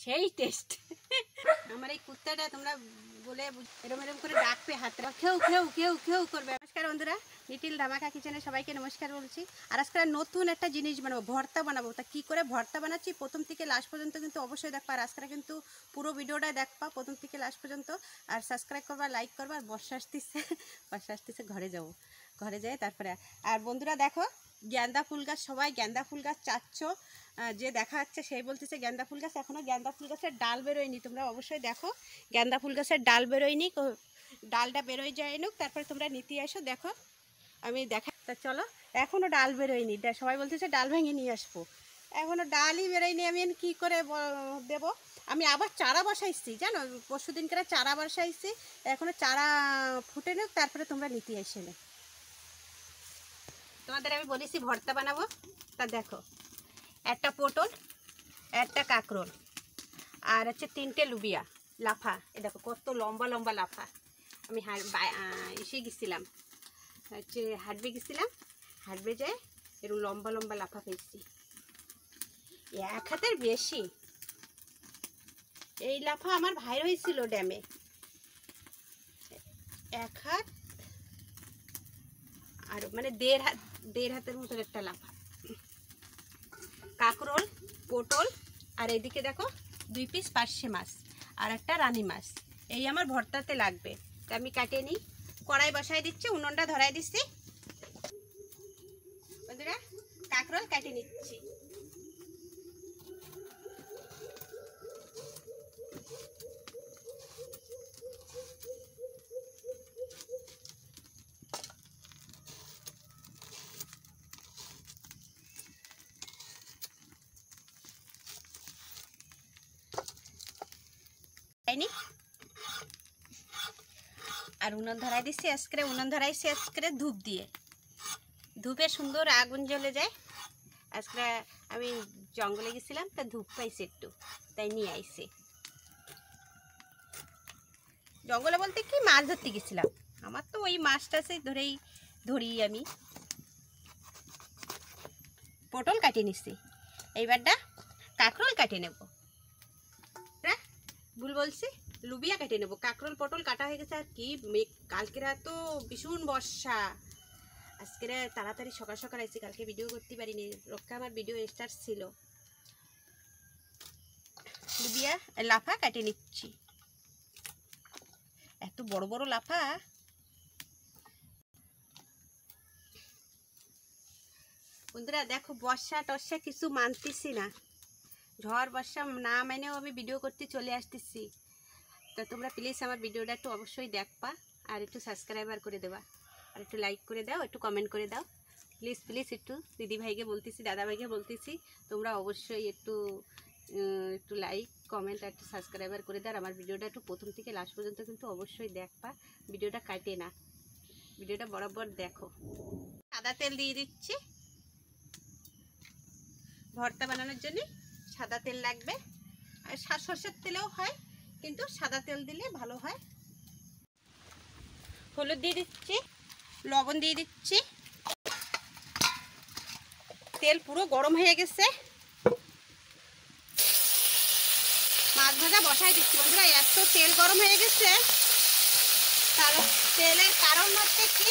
সেই টেস্ট। আমার এই কুত্তাটা তোমরা বলে এরম এরম করে ডাকবে হাতে, খেউ খেউ খেউ খেউ করবে। নমস্কার বন্ধুরা, লিটিল ধামাকা কিচেনে সবাইকে নমস্কার বলছি। আর আজকে নতুন একটা জিনিস বানাবো, ভর্তা বানাবো। তা কী করে ভর্তা বানাচ্ছি প্রথম থেকে লাস্ট পর্যন্ত কিন্তু অবশ্যই দেখবা। আর আজকে কিন্তু পুরো ভিডিওটা দেখবা প্রথম থেকে লাস্ট পর্যন্ত। আর সাবস্ক্রাইব করবা, লাইক করবা। আর বর্ষা আসতেছে ঘরে যায় তারপরে। আর বন্ধুরা দেখো, গেন্দা ফুল গাছ, সবাই গেন্দা ফুল গাছ চাচ্ছ, যে দেখা যাচ্ছে সেই বলতেছে গেন্দা ফুল গাছ। এখনও গেন্দা ফুল গাছের ডাল বেরোয়নি, তোমরা অবশ্যই দেখো। গেন্দা ফুল গাছের ডাল বেরোয়নি, ডালটা বেরোয় যায় নুক, তারপরে তোমরা নিতে আসো। দেখো আমি দেখা, তা চলো। এখনও ডাল বেরোয়নি, সবাই বলতেছে ডাল ভেঙে নিয়ে আসবো, এখনও ডালই বেরোয়নি। আমি কী করে দেবো? আমি আবার চারা বসাইছি, জানো, পরশু দিনকার চারা বসাইছি। এখনও চারা ফুটে নুক, তারপরে তোমরা নিতে আসে না। তোমাদের আমি বলেছি ভর্তা বানাবো। তা দেখো, একটা পটল, একটা কাঁকরোল, আর হচ্ছে 3টে লুবিয়া লাফা। এ দেখো কত লম্বা লম্বা লাফা। আমি এসে গেছিলাম, হচ্ছে হাটবে গেছিলাম, হাটবে যায় এরকম লম্বা লম্বা লাফা পেয়েছি, 1 হাতের বেশি। এই লাফা আমার ভাইর হয়েছিল ড্যামে, 1 হাত আর মানে 1.5 হাতের মতন একটা লাফা। কাঁকরোল, পটল, আর এদিকে দেখো 2 পিস পার্শে মাছ আর একটা রানী মাছ। এই আমার ভর্তাতে লাগবে। তা আমি কাটিয়ে নিই, কড়াই বসাই দিচ্ছি, উনুনটা ধরাই দিচ্ছি। বন্ধুরা কাঁকরোল কাটিয়ে নিচ্ছি। আর উনুন ধরাই দিচ্ছি আজকে, উনুন ধরাইছি আজকে ধূপ দিয়ে, ধূপে সুন্দর আগুন জ্বলে যায়। আজকে আমি জঙ্গলে গেছিলাম, তা ধূপ পাইছি একটু, তাই নিয়ে আইছি। জঙ্গলে বলতে কি, মাছ ধরতে গেছিলাম। আমার তো ওই মাছটা ধরি আমি। পটল কাটিয়ে নিচ্ছি, এইবারটা কাঁকরোল কাটিয়ে নেব। ভুল বলছি, লুবিয়া কাটিয়ে নেব। কাঁকরোল পটল কাটা হয়ে গেছে। আর কি কালকে রাত তো ভীষণ বর্ষা, আজকে তাড়াতাড়ি সকাল সকাল আইছি, কালকে ভিডিও করতে পারিনি, রক্ষা আমার ভিডিও স্টার্ট ছিল। লুবিয়া লাফা কাটিয়ে নিচ্ছি, এত বড় বড় লাফা। বন্ধুরা দেখো, বর্ষা টর্ষা কিছু মানতেছি না, ঝড় বর্ষা না মেনেও আমি ভিডিও করতে চলে আসতেছি। তা তোমরা প্লিজ আমার ভিডিওটা একটু অবশ্যই দেখবা, আর একটু সাবস্ক্রাইবার করে দেবা, আর একটু লাইক করে দাও, একটু কমেন্ট করে দাও। প্লিজ প্লিজ একটু দিদিভাইকে বলতেছি, দাদাভাইকে বলতেছি, তোমরা অবশ্যই একটু লাইক কমেন্ট আর একটু সাবস্ক্রাইবার করে দাও। আর আমার ভিডিওটা একটু প্রথম থেকে লাস্ট পর্যন্ত কিন্তু অবশ্যই দেখবা, ভিডিওটা কাটে না, ভিডিওটা বরাবর দেখো। সাদা তেল দিয়ে দিচ্ছি, ভর্তা বানানোর জন্য সাদা তেল লাগবে। আর সরষের তেলেও হয়, কিন্তু সাদা তেল দিলে ভালো হয়। হলুদ দিয়ে দিচ্ছি, লবণ দিয়ে দিচ্ছি। তেল পুরো গরম হয়ে গেছে, মাছ ভাজা বসাই দিচ্ছি। বন্ধুরা এত তেল গরম হয়ে গেছে, তার তেলের কারণ হচ্ছে কি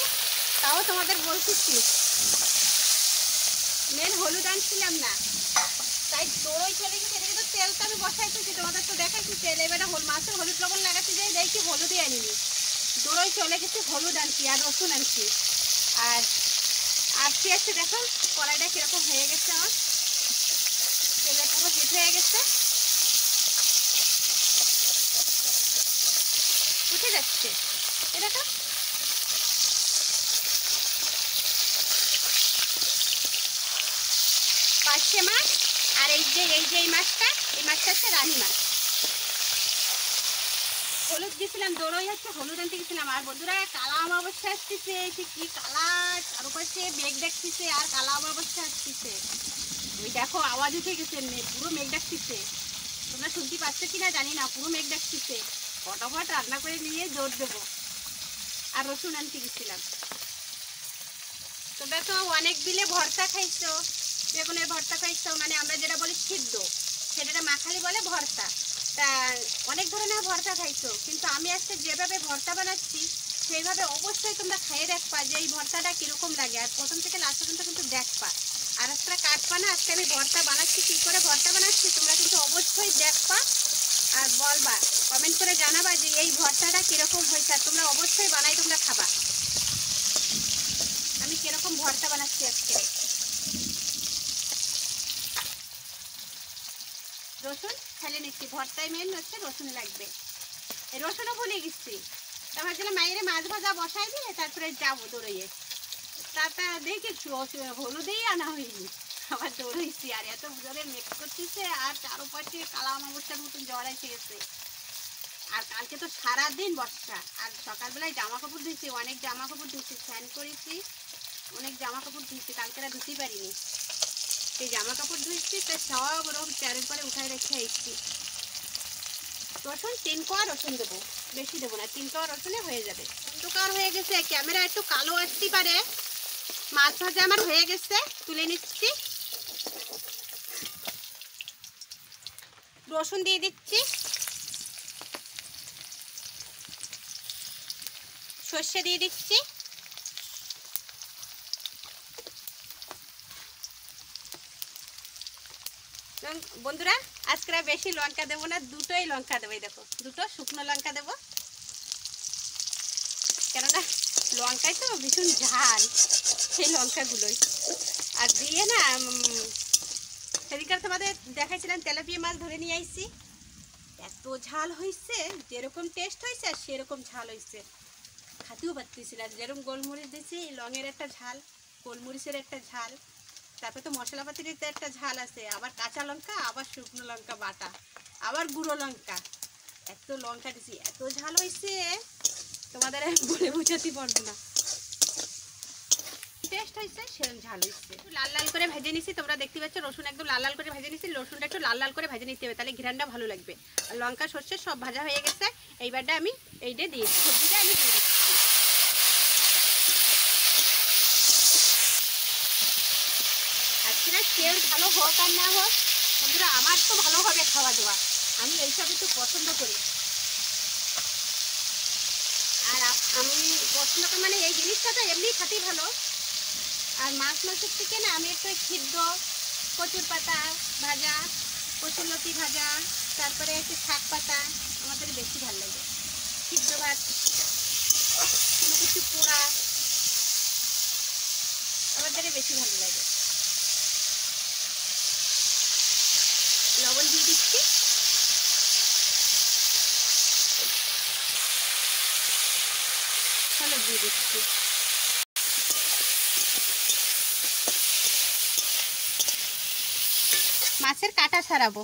তাও তোমাদের বলতেছি। মেন হলুদ আনছিলাম না, তাই দৌড়ই চলে গেছে। এটা কিন্তু তেলটা আমি বসাইতেছি, তোমাদের তো দেখাচ্ছি তেল। এবারে মাছের হলুদ লবণ লাগাতে যাই, দেখি হলুদই আনিনি, দৌড়ই চলে গেছে। হলুদ আনছি আর রসুন আনছি, আর আসছি আসছে। দেখো কড়াইটা কিরকম হয়ে গেছে, আমার তেলে পুরো হিট হয়ে গেছে, উঠে যাচ্ছে। এ দেখো পার্শে মাছ, আর এই যে এই মাছটা হচ্ছে রানী মাছ। হলুদ দিয়েছিলাম, দৌড়ই হচ্ছে হলুদ আনতে গেছিলাম। আর বন্ধুরা কালা অমাবস্যা আসতেছে, কি কালা চারপাশে মেঘ ডাকতেছে, আর কালা অমাবস্যা আসতেছে। ওই দেখো আওয়াজ উঠে গেছে, পুরো মেঘ ডাকতেছে। তোমরা শুনতে পাচ্ছ কিনা জানি না, পুরো মেঘ ডাকতেছে। ফটাফট রান্না করে নিয়ে জোর দেবো। আর রসুন আনতে গেছিলাম। তোমরা তো অনেক বিলে ভর্তা খাইছো, বেগুনের ভর্তা খাইছো, মানে আমরা যেটা বলি সিদ্ধ, সেটা মাখালি বলে ভর্তা। তা অনেক ধরনের ভর্তা খাইছো, কিন্তু আমি আজকে যেভাবে ভর্তা বানাচ্ছি সেইভাবে অবশ্যই তোমরা খেয়ে দেখবা যে এই ভর্তাটা কীরকম লাগে, আর প্রথম থেকে লাস্ট পর্যন্ত কিন্তু দেখবা। আর একটা কাটবা না, আজকে আমি ভর্তা বানাচ্ছি, কী করে ভর্তা বানাচ্ছি তোমরা কিন্তু অবশ্যই দেখবা আর বলবা, কমেন্ট করে জানাবা যে এই ভর্তাটা কীরকম হয়েছে। আর তোমরা অবশ্যই বানাই তোমরা খাবা আমি কীরকম ভর্তা বানাচ্ছি আজকে। রসুন ফেলে নিচ্ছি, ভর্তায় মেন হচ্ছে রসুন লাগবে। এই রসুনও ভুলে গেছি, তারপর জন্য মায়ের মাছ ভাজা বসাই দিয়ে তারপরে যাবো দৌড়িয়ে। তারটা দেখেছি হলুদেই আনা হয়নি, আবার দৌড়েছি। আর এত জোরে মেঘ করতেছে আর চারোপাশে কালা অমাবস্যার মতন জ্বর এসে গেছে। আর কালকে তো সারাদিন বর্ষা, আর সকালবেলায় জামা কাপড় ধুয়েছি, অনেক জামা কাপড় ধুয়েছি, স্নান করেছি, অনেক জামা কাপড় ধুয়েছি, কালকে আর ধুতেই পারিনি। সেই জামা কাপড় ধুয়েছি, তাই সব ওরকম চেয়ারের পরে উঠায় রেখে এসেছি। রসুন 3 কোয়া রসুন দেবো, বেশি দেবো না, 3 কোয়া রসুনে হয়ে যাবে। অন্ধকার হয়ে গেছে, ক্যামেরা একটু কালো আসতে পারে। মাছ ভাজা আমার হয়ে গেছে, তুলে নিচ্ছি। রসুন দিয়ে দিচ্ছি, সর্ষে দিয়ে দিচ্ছি, বন্ধুরা আজকে বেশি লঙ্কা দেবো না, দুটোই লঙ্কা দেবো। দেখো দুটো শুকনো লঙ্কা দেবো, কেননা লঙ্কায় তো ভীষণ ঝাল সেই লঙ্কাগুলোই। আর দিয়ে না সেদিনকার তোমাদের দেখাইছিলাম তেলাপিয়া মাছ ধরে নিয়ে আসছি, এত ঝাল হয়েছে, যেরকম টেস্ট হয়েছে আর সেরকম ঝাল হয়েছে, খাতেও পারতেছি না। যেরকম গোলমরিচ দিয়েছি, লঙের একটা ঝাল, গোলমরিচের একটা ঝাল, তারপরে তো মশলাপাতির একটা ঝাল আছে, আবার কাঁচা লঙ্কা, আবার শুকনো লঙ্কা বাটা, আবার গুঁড়ো লঙ্কা, এত লঙ্কা দিয়েছি, এত ঝাল হয়েছে তোমাদের বলে বোঝাতে পারবো না। টেস্ট হয়েছে সেরকম ঝাল হয়েছে। লাল লাল করে ভেজে নিছি, তোমরা দেখতে পাচ্ছ রসুন একদম লাল লাল করে ভেজে নিছি। রসুনটা একটু লাল লাল করে ভেজে নিতে হবে, তাহলে ঘ্রাণটা ভালো লাগবে। আর লঙ্কা সর্ষে সব ভাজা হয়ে গেছে, এইবারটা আমি এইটা দিয়ে সবজিটা আমি দিয়ে দিচ্ছি। আজকে না তেল ভালো হোক আর না হোক বন্ধুরা, আমার তো ভালো হবে খাওয়া দাওয়া, আমি এইসব একটু পছন্দ করি। আর আমি পছন্দ করি মানে এই জিনিসটা তো এমনি খাতেই ভালো। আর মাছ মাংসের থেকে না আমি একটু সিদ্ধ কচুর পাতা ভাজা, কচুরলতি ভাজা, তারপরে একটু শাক পাতা আমাদের বেশি ভালো লাগে। সিদ্ধ ভাত, কোনো কিছু পোড়া আমাদের বেশি ভালো লাগে। লবণ দিয়ে দিচ্ছি, হলুদ দিয়ে দিচ্ছি, মাছের কাঁটা ছাড়াবো।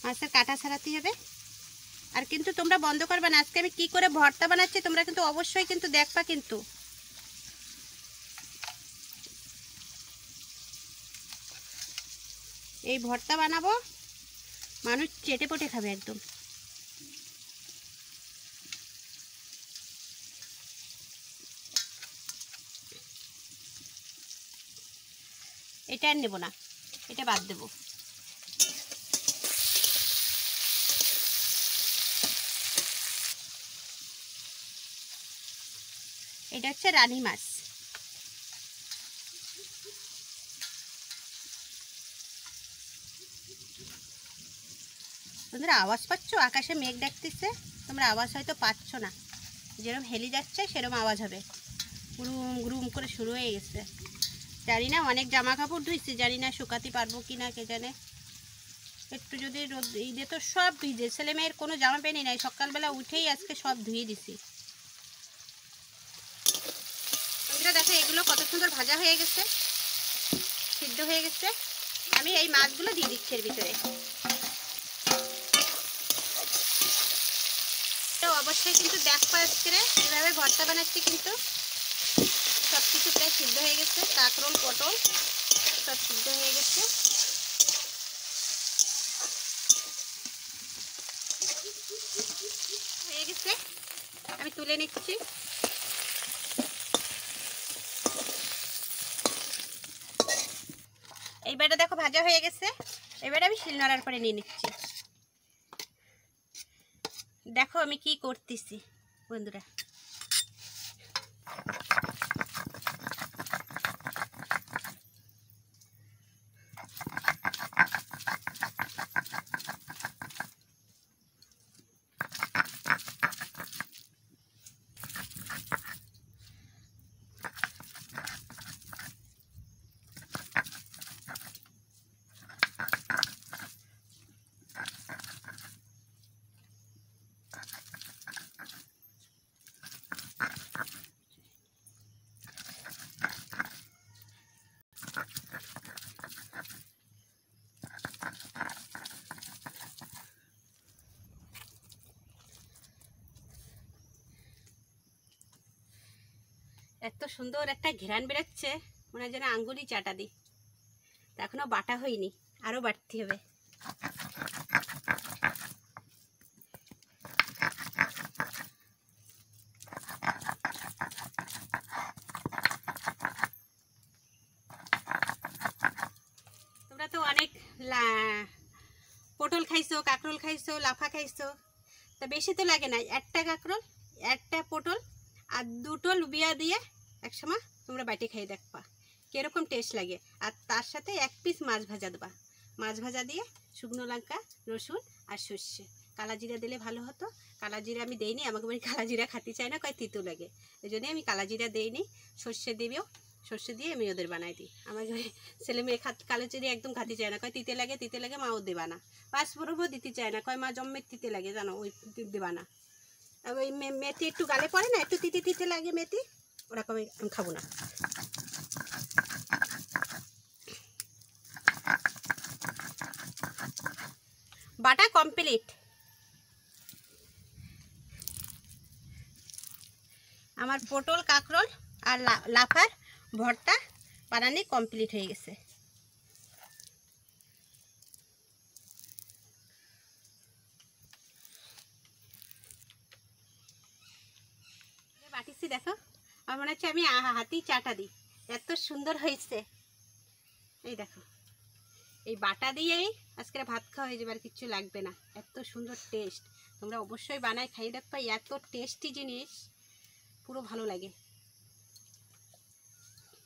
মাছের কাঁটা ছাড়াতে হবে। আর কিন্তু তোমরা বন্ধ করবে না, আজকে আমি কি করে ভর্তা বানাচ্ছি তোমরা কিন্তু অবশ্যই কিন্তু দেখবা। কিন্তু এই ভর্তা বানাবো, মানুষ চেটে পটে খাবে একদম। এটা আর নেব না, এটা বাদ দেব। এটা হচ্ছে রানী মাছ। তোমরা আওয়াজ পাচ্ছ? আকাশে মেঘ ডাকতেছে, তোমরা আওয়াজ হয়তো পাচ্ছ না, যেরকম হেলি যাচ্ছে সেরকম আওয়াজ হবে। গুরুম গুরুম করে শুরু হয়ে গেছে। জানি না, অনেক জামা কাপড় ধুইছি, জানি না শুকাতে পারবো কি না কে জানে। একটু যদি রোদ ঈদে তো সব ভিজে, ছেলে মেয়ের কোনো জামা প্যান্টই নাই, সকালবেলা উঠেই আজকে সব ধুয়ে দিছি। বন্ধুরা দেখো এগুলো কত সুন্দর ভাজা হয়ে গেছে, সিদ্ধ হয়ে গেছে। আমি এই মাছগুলো দিয়ে দিচ্ছি এর ভিতরে। তো অবশ্যই কিন্তু দেখবা আজকে কীভাবে ভর্তা বানাচ্ছি। কিন্তু সব কিছু প্রায় সিদ্ধ হয়ে গেছে, কাঁকরোল পটল সব সিদ্ধ হয়ে গেছে। হয়ে গেছে, আমি তুলে নিচ্ছি। এইবারে দেখো ভাজা হয়ে গেছে। এবারে আমি শিলনোড়ার পরে নিয়ে নিচ্ছি। দেখো আমি কি করতেছি বন্ধুরা। এত সুন্দর একটা ঘ্রাণ বেরোচ্ছে, মনে হয় যেন আঙ্গুলি চাটা দিই। এখনো বাটা হয়নি, আরও বাটতে হবে। তোমরা তো অনেক পটল খাইছো, কাঁকরোল খাইছো, লাফা খাইছো, তা বেশি তো লাগে না। একটা কাঁকরোল, একটা পটল আর দুটো লুবিয়া দিয়ে একসময় তোমরা বাটি খাই দেখবা কীরকম টেস্ট লাগে। আর তার সাথে এক পিস মাছ ভাজা দেবা। মাছ ভাজা দিয়ে শুকনো লঙ্কা, রসুন আর সর্ষে, কালা জিরা দিলে ভালো হতো। কালা জিরা আমি দেইনি, আমাকে বলি কালা জিরা খাতে চাই না, কয় তিতো লাগে, এই জন্যই আমি কালা জিরা দেইনি। সর্ষে দিবেও, সর্ষে দিয়ে আমি ওদের বানাই দিই। আমার ছেলে মেয়ে কালো জিরা একদম খাতে চায় না, কয় তিতে লাগে, তিতে লাগে, মাও দেবা না। পাঁচফোড়নও দিতে চায় না, কয় মা জম্মের তিতে লাগে জানো, ওই দেবা না। ওই মেথি একটু গালে পড়ে না, একটু তিতে তিতে লাগে মেথি, ওরকম আমি খাবো না। বাটা কমপ্লিট। আমার পটল, কাঁকরোল আর লাফার ভর্তা বানানি কমপ্লিট হয়ে গেছে। বাটিছি দেখো, আমার মনে হচ্ছে আমি হাতেই চাটা দিই, এত সুন্দর হয়েছে। এই দেখো, এই বাটা দিয়েই আজকে ভাত খাওয়া হয়ে যাবে, আর কিচ্ছু লাগবে না। এত সুন্দর টেস্ট, তোমরা অবশ্যই বানায় খাইয়ে দেখবা। এত টেস্টি জিনিস, পুরো ভালো লাগে।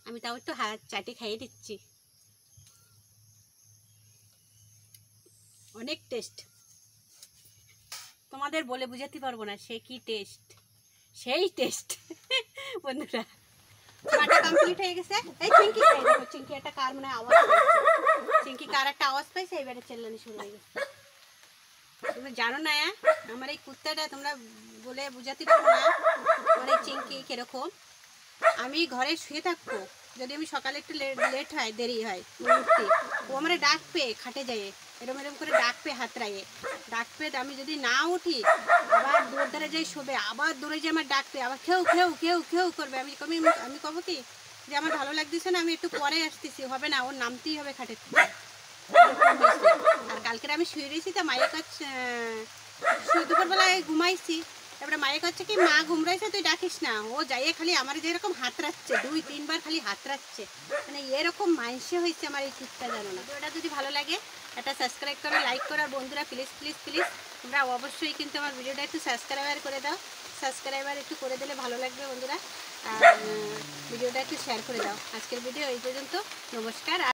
আমি তাও একটু হাত চাটি খাইয়ে দিচ্ছি, অনেক টেস্ট, তোমাদের বলে বুঝাতে পারবো না সে কি টেস্ট, সেই টেস্ট। বন্ধুরা বাটা কমপ্লিট হয়ে গেছে। এই চিংকি খাই দেখো, চিংকি একটা কার মনে আওয়াজ পাইছে, চিংকি কার একটা আওয়াজ পাইছে, এবারে চেল্লানি শুরু হয়ে গেছে। তোমরা জানো না আমার এই কুত্তাটা, তোমরা বলে বুঝাতে পারবো না আমার এই চিংকি কিরকম। আমি ঘরে শুয়ে থাকবো, যদি আমি সকালে একটু লেট হয়, দেরি হয় উঠতে, ও আমার ডাকবে, খাটে যায় এরম এরম করে ডাকবে, হাতড়াইয়ে ডাকবে। আমি যদি না উঠি, আবার দৌড় ধারে যাই শোবে, আবার দৌড়ে যে আমার ডাকবে, আবার খেউ খেউ খেউ খেউ করবে। আমি কব কি যে আমার ভালো লাগতেছে না, আমি একটু পরে আসতেছি, হবে না, ওর নামতেই হবে খাটের থেকে। আর কালকের আমি শুয়ে রয়েছি, তো মায়ের কাছে দুপুরবেলায় ঘুমাইছি, এবারে মায়ের কাছে কি মা ঘুমরাইছে, তুই ডাকিস না। ও যাইয়ে খালি আমার যেরকম হাত রাখছে, 2-3 বার খালি হাত রাখছে, মানে এরকম মাইন্সে হয়েছে আমার এই কুত্তা, জানো না। ওটা যদি ভালো লাগে একটা সাবস্ক্রাইব করো, লাইক করো। আর বন্ধুরা প্লিজ প্লিজ প্লিজ তোমরা অবশ্যই কিন্তু আমার ভিডিওটা একটু সাবস্ক্রাইবার করে দাও। সাবস্ক্রাইবার একটু করে দিলে ভালো লাগবে বন্ধুরা। আর ভিডিওটা একটু শেয়ার করে দাও। আজকের ভিডিও এই পর্যন্ত, নমস্কার।